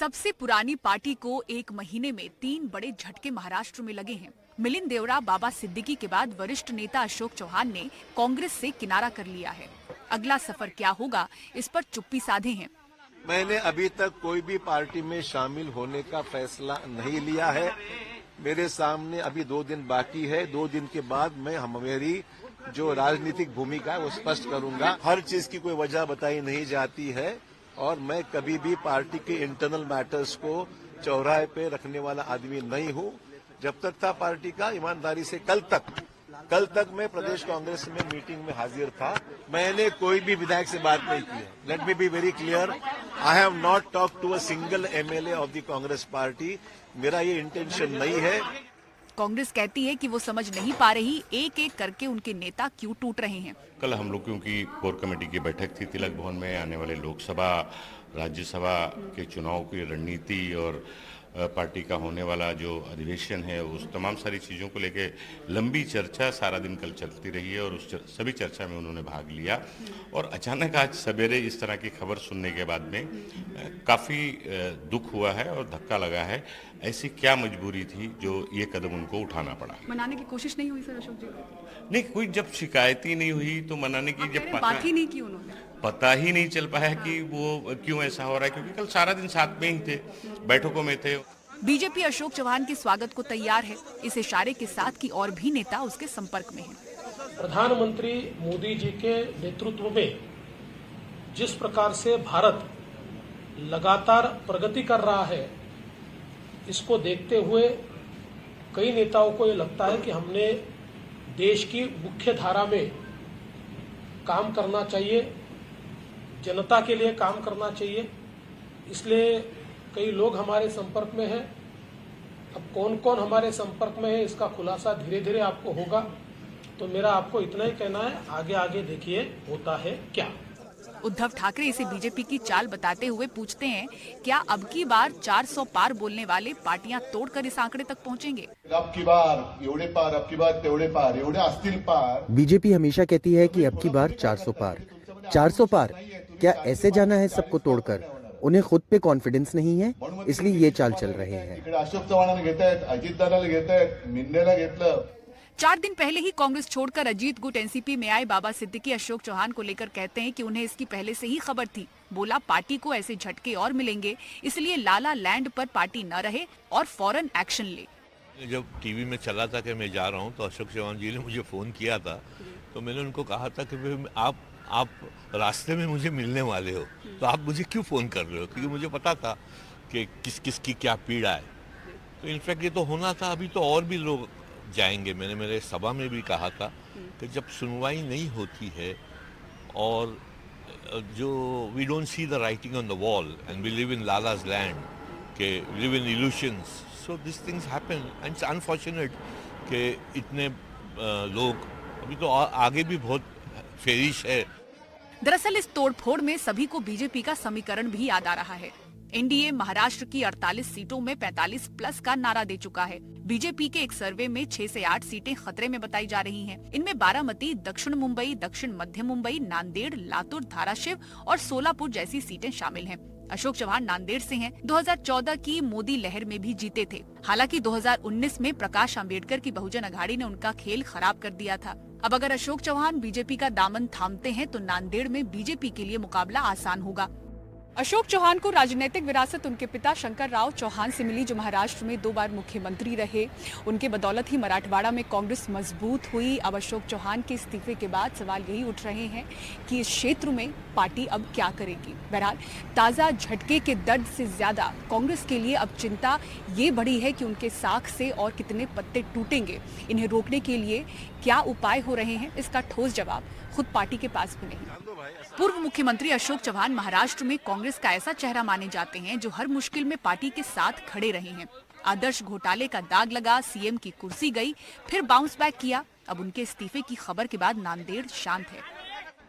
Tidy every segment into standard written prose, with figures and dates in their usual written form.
सबसे पुरानी पार्टी को एक महीने में 3 बड़े झटके महाराष्ट्र में लगे हैं। मिलिंद देवरा बाबा सिद्दीकी के बाद वरिष्ठ नेता अशोक चौहान ने कांग्रेस से किनारा कर लिया है। अगला सफर क्या होगा, इस पर चुप्पी साधे हैं। मैंने अभी तक कोई भी पार्टी में शामिल होने का फैसला नहीं लिया है। मेरे सामने अभी 2 दिन बाकी है। 2 दिन के बाद मैं मेरी जो राजनीतिक भूमिका है वो स्पष्ट करूंगा। हर चीज की कोई वजह बताई नहीं जाती है और मैं कभी भी पार्टी के इंटरनल मैटर्स को चौराहे पे रखने वाला आदमी नहीं हूं। जब तक था पार्टी का, ईमानदारी से कल तक मैं प्रदेश कांग्रेस में मीटिंग में हाजिर था। मैंने कोई भी विधायक से बात नहीं की है। Let me be very clear, I have not talk to a single MLA of the Congress party. मेरा ये इंटेंशन नहीं है। कांग्रेस कहती है कि वो समझ नहीं पा रही एक एक करके उनके नेता क्यों टूट रहे हैं। कल हम लोग क्योंकि कोर कमेटी की बैठक थी तिलक भवन में, आने वाले लोकसभा राज्यसभा के चुनाव की रणनीति और पार्टी का होने वाला जो अधिवेशन है उस तमाम सारी चीज़ों को लेके लंबी चर्चा सारा दिन कल चलती रही है और उस सभी चर्चा में उन्होंने भाग लिया। और अचानक आज सवेरे इस तरह की खबर सुनने के बाद में काफ़ी दुख हुआ है और धक्का लगा है। ऐसी क्या मजबूरी थी जो ये कदम उनको उठाना पड़ा? मनाने की कोशिश नहीं हुई सर अशोक जी? नहीं, कोई जब शिकायत ही नहीं हुई तो मनाने की जब बात ही नहीं की उन्होंने, पता ही नहीं चल पाया कि वो क्यों ऐसा हो रहा है, क्योंकि कल सारा दिन साथ में ही थे, बैठकों में थे। बीजेपी अशोक चौहान के स्वागत को तैयार है। इस इशारे के साथ कि और भी नेता उसके संपर्क में हैं। प्रधानमंत्री मोदी जी के नेतृत्व में जिस प्रकार से भारत लगातार प्रगति कर रहा है, इसको देखते हुए कई नेताओं को ये लगता है कि हमने देश की मुख्य धारा में काम करना चाहिए, जनता के लिए काम करना चाहिए। इसलिए कई लोग हमारे संपर्क में हैं। अब कौन कौन हमारे संपर्क में है इसका खुलासा धीरे धीरे आपको होगा। तो मेरा आपको इतना ही कहना है, आगे आगे देखिए होता है क्या। उद्धव ठाकरे इसे बीजेपी की चाल बताते हुए पूछते हैं, क्या अब की बार 400 पार बोलने वाले पार्टियां तोड़कर इस आंकड़े तक पहुंचेंगे? अब की बार एवढे पार, अब की बार तेवढे पार, एवढे असतील पार। बीजेपी हमेशा कहती है कि अब की बार 400 पार। 400 पार क्या ऐसे जाना है सबको तोड़कर? उन्हें खुद पे कॉन्फिडेंस नहीं है, इसलिए ये चाल चल रहे हैं। अशोक चव्हाण घेतायत, अजितदादाला घेतायत, मिंदेला घेतलं। 4 दिन पहले ही कांग्रेस छोड़कर अजीत गुट एनसीपी में आए बाबा सिद्दीकी अशोक चौहान को लेकर कहते हैं कि उन्हें इसकी पहले से ही खबर थी। बोला पार्टी को ऐसे झटके और मिलेंगे, इसलिए लाला लैंड पर पार्टी न रहे और फौरन एक्शन ले। जब टीवी में चला था कि मैं जा रहा हूं तो अशोक चौहान जी ने मुझे फोन किया था, तो मैंने उनको कहा था कि आप रास्ते में मुझे मिलने वाले हो, तो आप मुझे क्यों फ़ोन कर रहे हो? क्योंकि मुझे पता था कि किस किस की क्या पीड़ा है। तो इनफैक्ट ये तो होना था, अभी तो और भी लोग जाएंगे। मैंने मेरे सभा में भी कहा था कि जब सुनवाई नहीं होती है और जो we don't see the writing on the wall and we live in la la's land, के live in illusions, so this things happen and it's unfortunate कि इतने लोग, अभी तो आगे भी बहुत फेरिश है। दरअसल इस तोड़फोड़ में सभी को बीजेपी का समीकरण भी याद आ रहा है। एनडीए महाराष्ट्र की 48 सीटों में 45 प्लस का नारा दे चुका है। बीजेपी के एक सर्वे में 6 से 8 सीटें खतरे में बताई जा रही हैं। इनमें बारामती, दक्षिण मुंबई, दक्षिण मध्य मुंबई, नांदेड़, लातूर, धाराशिव और सोलापुर जैसी सीटें शामिल हैं। अशोक चौहान नांदेड़ से हैं। 2014 की मोदी लहर में भी जीते थे। हालांकि 2019 में प्रकाश अम्बेडकर की बहुजन अघाड़ी ने उनका खेल खराब कर दिया था। अब अगर अशोक चौहान बीजेपी का दामन थामते हैं तो नांदेड़ में बीजेपी के लिए मुकाबला आसान होगा। अशोक चौहान को राजनीतिक विरासत उनके पिता शंकर राव चौहान से मिली, जो महाराष्ट्र में 2 बार मुख्यमंत्री रहे। उनके बदौलत ही मराठवाड़ा में कांग्रेस मजबूत हुई। अब अशोक चौहान के इस्तीफे के बाद सवाल यही उठ रहे हैं कि इस क्षेत्र में पार्टी अब क्या करेगी। बहरहाल ताज़ा झटके के दर्द से ज्यादा कांग्रेस के लिए अब चिंता ये बढ़ी है कि उनके साख से और कितने पत्ते टूटेंगे। इन्हें रोकने के लिए क्या उपाय हो रहे हैं, इसका ठोस जवाब खुद पार्टी के पास भी नहीं। पूर्व मुख्यमंत्री अशोक चौहान महाराष्ट्र में कांग्रेस का ऐसा चेहरा माने जाते हैं जो हर मुश्किल में पार्टी के साथ खड़े रहे हैं। आदर्श घोटाले का दाग लगा, सीएम की कुर्सी गई, फिर बाउंस बैक किया। अब उनके इस्तीफे की खबर के बाद नांदेड़ शांत है।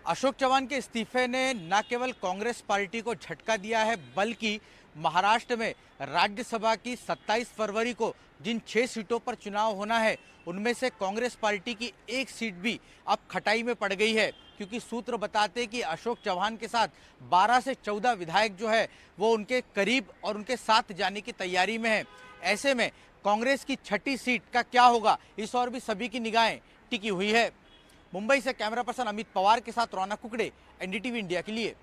अशोक चौहान के इस्तीफे ने न केवल कांग्रेस पार्टी को झटका दिया है, बल्कि महाराष्ट्र में राज्यसभा की 27 फरवरी को जिन 6 सीटों पर चुनाव होना है, उनमें से कांग्रेस पार्टी की 1 सीट भी अब खटाई में पड़ गई है, क्योंकि सूत्र बताते हैं कि अशोक चौहान के साथ 12 से 14 विधायक जो है वो उनके करीब और उनके साथ जाने की तैयारी में है। ऐसे में कांग्रेस की छठी सीट का क्या होगा, इस और भी सभी की निगाहें टिकी हुई है। मुंबई से कैमरा पर्सन अमित पवार के साथ रौनक कुकड़े, एनडीटीवी इंडिया के लिए।